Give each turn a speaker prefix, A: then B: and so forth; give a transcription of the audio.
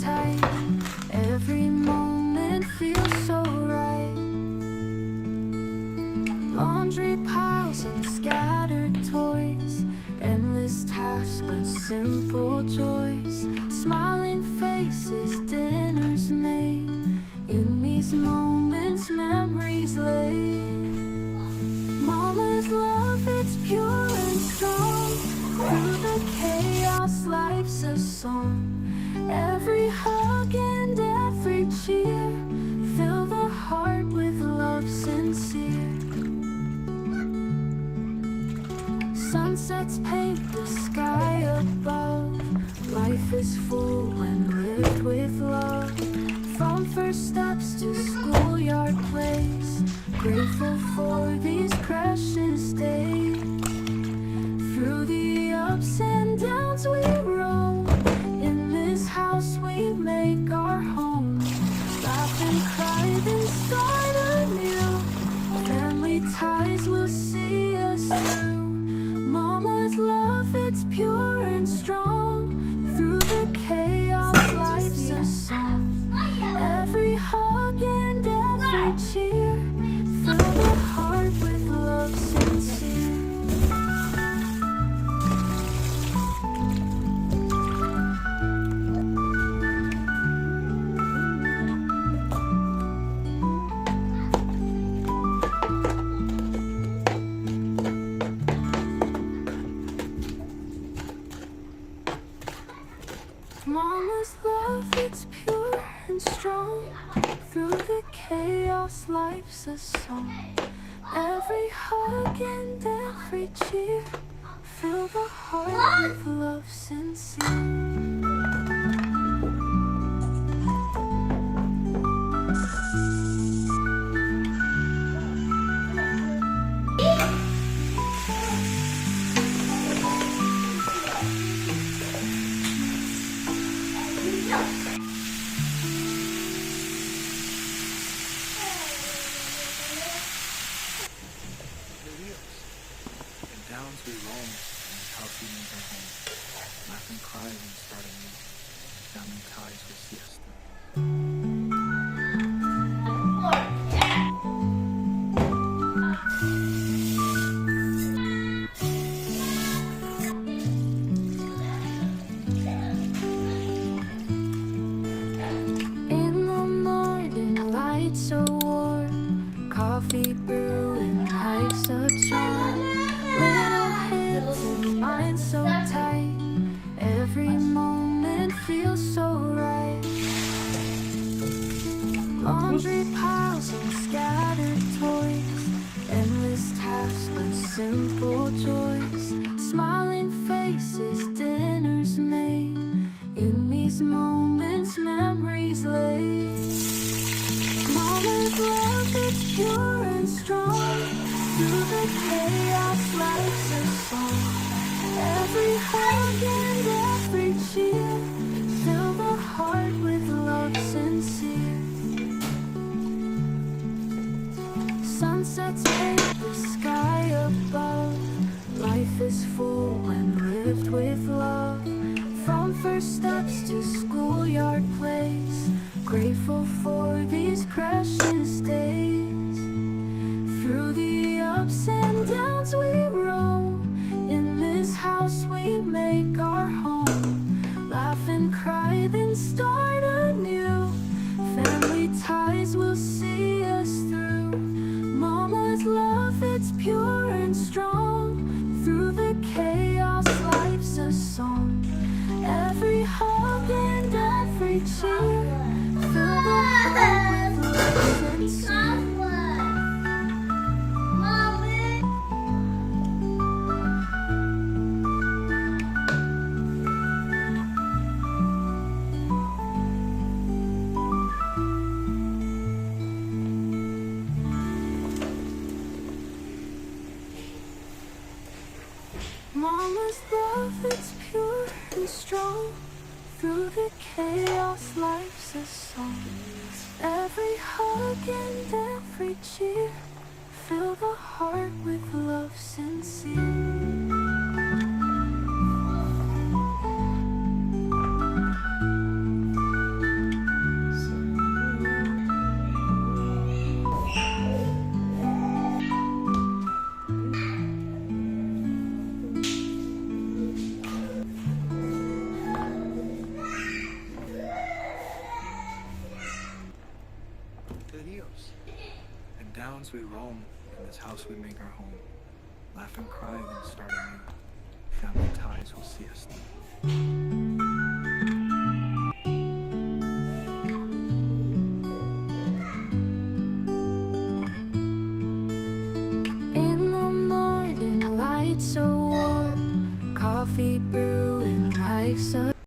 A: tight. Every moment feels so right. Laundry piles and scattered toys, endless tasks but simple joys. Smiling faces, dinners made. In these moments, memories lay. Mama's love, it's pure and strong. Through the chaos, life's a song. Every hug and every cheer fill the heart with love sincere. Sunsets paint the sky above. Life is full when lived with love. From first steps to schoolyard plays, grateful for these precious days. Through the ups and downs we roam. In this house we make our home. Laugh and cry, then start anew. Family ties will see us through. Mama's love, it's pure and strong. Through the chaos, life's a song. Every hug and every cheer fill the heart with love sincere. Mama's love, it's pure and strong. Through the chaos, life's a song. Every hug and every cheer fill the heart with love sincere.
B: Downs we roam, in this house we make our home. Laugh and cry and start anew. Family ties will see us through.
A: In the morning, light so warm. Coffee brewing, life's a charm. Little hips and mind so tight. Every moment feels so right. Laundry piles and scattered toys, endless tasks but simple joys. Smiling faces, dinners made. In these moments, memories lay. Mama's love, it's pure and strong. Through the chaos, life's a song. Every hug and every cheer fill the heart with love sincere. Sunsets paint the sky above. Life is full when lived with love. From first steps to schoolyard plays, grateful for these precious days. Through the ups and downs we roam. In this house we make our home. Laugh and cry, then start anew. Family ties will see us through. Mama's love, it's pure and strong. Through the chaos, life's a song. Every hug and every cheer fill the heart with love sincere. Mama's love, it's pure and strong. Through the chaos, life's a song. Every hug and every cheer fill the heart with love sincere.
B: towns we roam, in this house we make our home. Laugh and cry, then start anew. Family ties will see us through.
A: In the morning, lights so warm, coffee brewing, life's a